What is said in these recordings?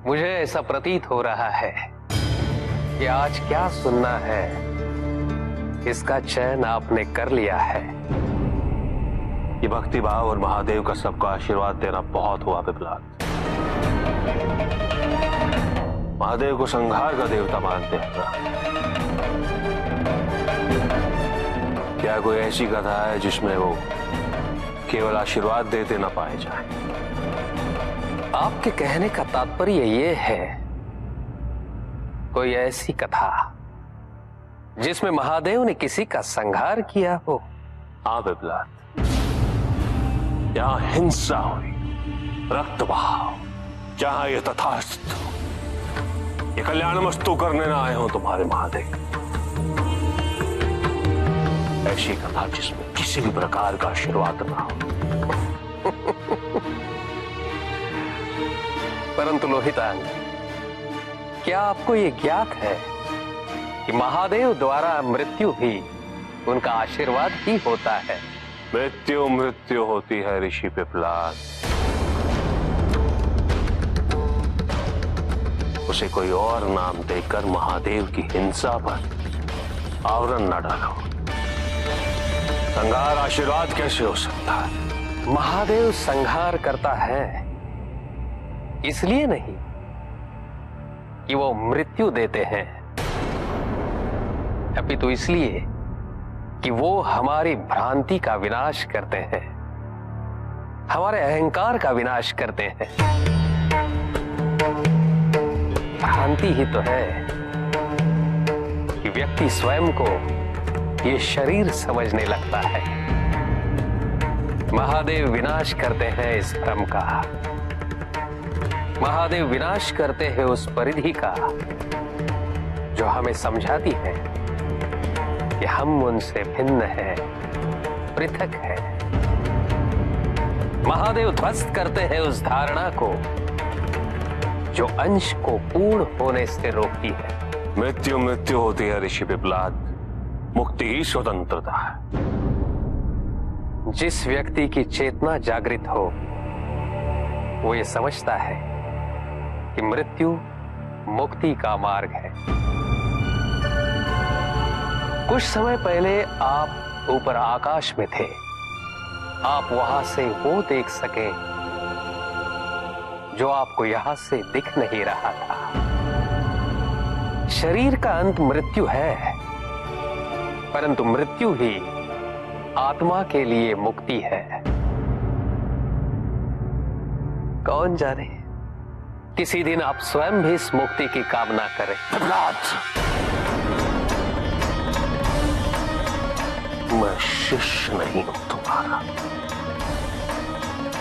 मुझे ऐसा प्रतीत हो रहा है कि आज क्या सुनना है इसका चयन आपने कर लिया है। ये भक्ति भाव और महादेव का सबका आशीर्वाद देना बहुत हुआ पिपलाद। महादेव को संहार का देवता मानते हैं ना? क्या कोई ऐसी कथा है जिसमें वो केवल आशीर्वाद देते ना पाए जाए? आपके कहने का तात्पर्य ये है, कोई ऐसी कथा जिसमें महादेव ने किसी का संहार किया हो? हाँ पिपलाद, जहां हिंसा हुई, रक्त बहाव, जहां ये तथास्तु, ये कल्याणमस्तु करने ना आए हो तुम्हारे महादेव। ऐसी कथा जिसमें किसी भी प्रकार का आशीर्वाद ना हो। परंतु लोहितांग, क्या आपको यह ज्ञात है कि महादेव द्वारा मृत्यु भी उनका आशीर्वाद ही होता है? मृत्यु मृत्यु होती है ऋषि पिपलाद, उसे कोई और नाम देकर महादेव की हिंसा पर आवरण न डालो। संहार आशीर्वाद कैसे हो सकता है? महादेव संहार करता है इसलिए नहीं कि वो मृत्यु देते हैं, अपितु इसलिए कि वो हमारी भ्रांति का विनाश करते हैं, हमारे अहंकार का विनाश करते हैं। भ्रांति ही तो है कि व्यक्ति स्वयं को ये शरीर समझने लगता है। महादेव विनाश करते हैं इस भ्रम का, महादेव विनाश करते हैं उस परिधि का जो हमें समझाती है कि हम उनसे भिन्न हैं, पृथक हैं। महादेव ध्वस्त करते हैं उस धारणा को जो अंश को पूर्ण होने से रोकती है। मृत्यु मृत्यु होती है ऋषि पिपलाद, मुक्ति ही स्वतंत्रता है। जिस व्यक्ति की चेतना जागृत हो वो ये समझता है कि मृत्यु मुक्ति का मार्ग है। कुछ समय पहले आप ऊपर आकाश में थे, आप वहां से वो देख सके जो आपको यहां से दिख नहीं रहा था। शरीर का अंत मृत्यु है, परंतु मृत्यु ही आत्मा के लिए मुक्ति है। कौन जाने किसी दिन आप स्वयं भी इस मुक्ति की कामना करें। मैं शिष्य नहीं हूं तुम्हारा।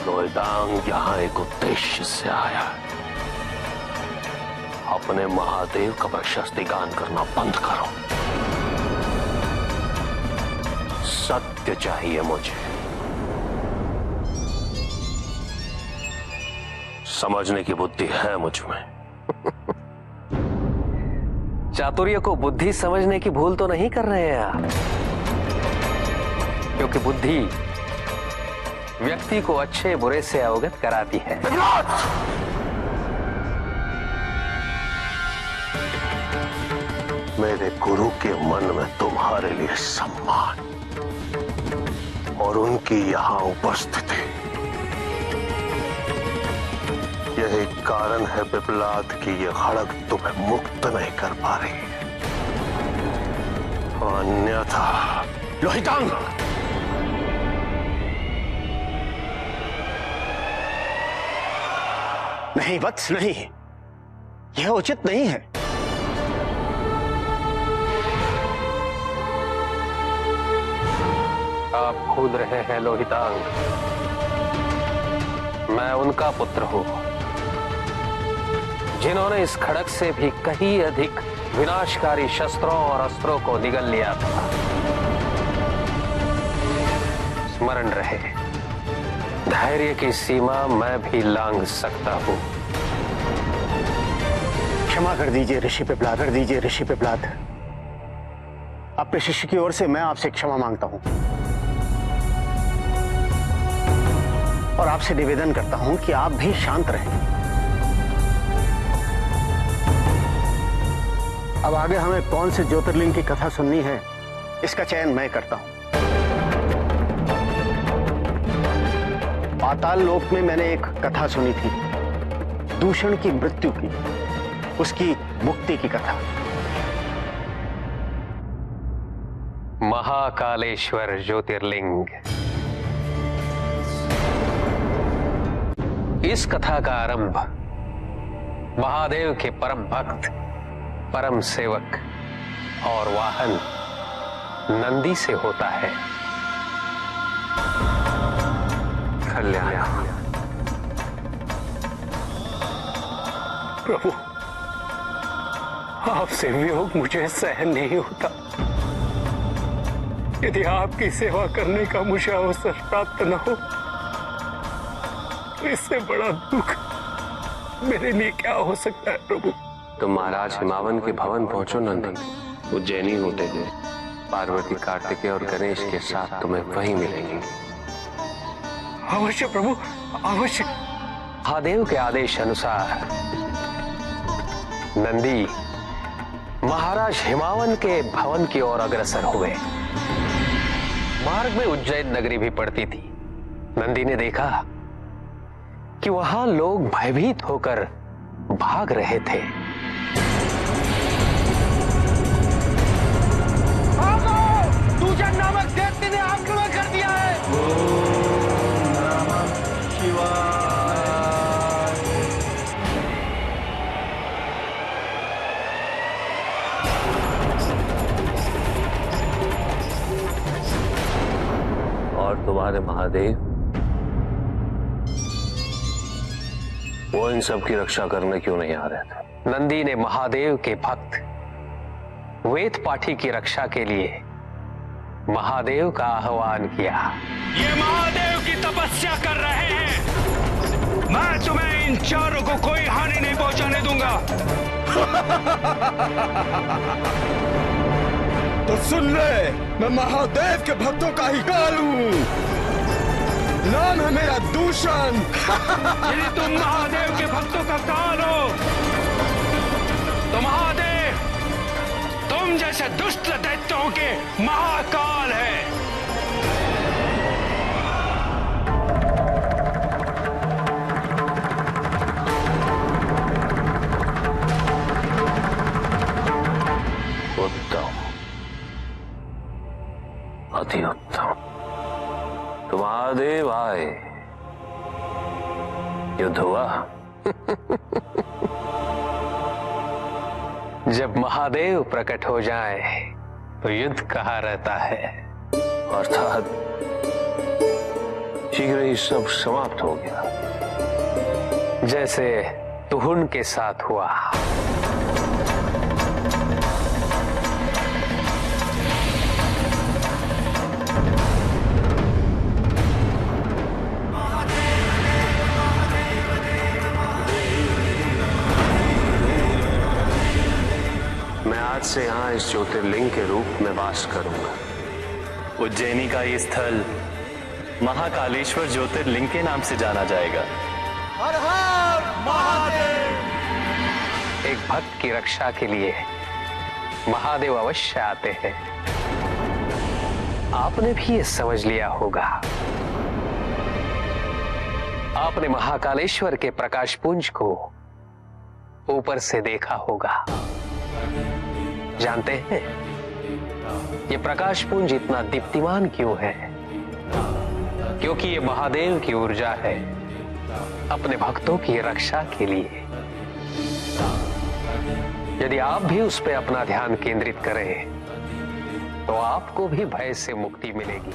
लोहितांग यहां एक उद्देश्य से आया है। अपने महादेव का प्रशस्ति गान करना बंद करो। सत्य चाहिए मुझे। समझने की बुद्धि है मुझ में। चातुर्य को बुद्धि समझने की भूल तो नहीं कर रहे हैं आप, क्योंकि बुद्धि व्यक्ति को अच्छे बुरे से अवगत कराती है। मेरे गुरु के मन में तुम्हारे लिए सम्मान और उनकी यहां उपस्थिति, यही कारण है पिपलाद की ये खड़ग तुम्हें मुक्त नहीं कर पा रही है। अन्यथा लोहितांग, नहीं वत्स, नहीं, यह उचित नहीं है। आप कूद रहे हैं लोहितांग। मैं उनका पुत्र हूं जिन्होंने इस खड़ग से भी कहीं अधिक विनाशकारी शस्त्रों और अस्त्रों को निगल लिया था। स्मरण रहे, धैर्य की सीमा मैं भी लांघ सकता हूं। क्षमा कर दीजिए ऋषि पिपलाद, कर दीजिए ऋषि पिपलाद। अपने शिष्य की ओर से मैं आपसे क्षमा मांगता हूं और आपसे निवेदन करता हूं कि आप भी शांत रहें। अब आगे हमें कौन से ज्योतिर्लिंग की कथा सुननी है, इसका चयन मैं करता हूं। पाताल लोक में मैंने एक कथा सुनी थी, दूषण की मृत्यु की, उसकी मुक्ति की कथा। महाकालेश्वर ज्योतिर्लिंग। इस कथा का आरंभ महादेव के परम भक्त, परम सेवक और वाहन नंदी से होता है। कल्याण। प्रभु, आपसे वियोग मुझे सहन नहीं होता। यदि आपकी सेवा करने का मुझे अवसर प्राप्त न हो तो इससे बड़ा दुख मेरे लिए क्या हो सकता है प्रभु। तुम महाराज हिमावन के भवन पहुंचो नंदी। उज्जैनी होते हुए पार्वती, कार्तिकेय और गणेश के साथ तुम्हें वहीं मिलेंगे। अवश्य प्रभु, अवश्य। महादेव के आदेश अनुसार नंदी महाराज हिमावन के भवन की ओर अग्रसर हुए। मार्ग में उज्जैन नगरी भी पड़ती थी। नंदी ने देखा कि वहां लोग भयभीत होकर भाग रहे थे। दूषण नामक दैत्य ने आक्रमण कर दिया है। ओम नमः शिवाय। और तुम्हारे महादेव, वो इन सब की रक्षा करने क्यों नहीं आ रहे थे? नंदी ने महादेव के भक्त वेद पाठी की रक्षा के लिए महादेव का आह्वान किया। ये महादेव की तपस्या कर रहे हैं। मैं तुम्हें इन चारों को कोई हानि नहीं पहुंचाने दूंगा। तो सुन ले, मैं महादेव के भक्तों का ही काल हूं। नाम है मेरा दूषण। यदि तुम महादेव के भक्तों का काल हो तो महादेव तुम जैसे दुष्ट दैत्यों के महाकाल है। उत्तम, अति उत्तम। तो महादेव आए, युद्ध हुआ। जब महादेव प्रकट हो जाए तो युद्ध कहाँ रहता है। अर्थात शीघ्र ही सब समाप्त हो गया, जैसे तुहुन के साथ हुआ। मैं आज से यहाँ इस ज्योतिर्लिंग के रूप में वास करूंगा। उज्जैनी का ये स्थल महाकालेश्वर ज्योतिर्लिंग के नाम से जाना जाएगा। हर हर महादेव। एक भक्त की रक्षा के लिए महादेव अवश्य आते हैं। आपने भी ये समझ लिया होगा। आपने महाकालेश्वर के प्रकाश पुंज को ऊपर से देखा होगा। जानते हैं ये प्रकाश पुंज इतना दीप्तिमान क्यों है? क्योंकि ये महादेव की ऊर्जा है अपने भक्तों की रक्षा के लिए। यदि आप भी उस पर अपना ध्यान केंद्रित करें तो आपको भी भय से मुक्ति मिलेगी।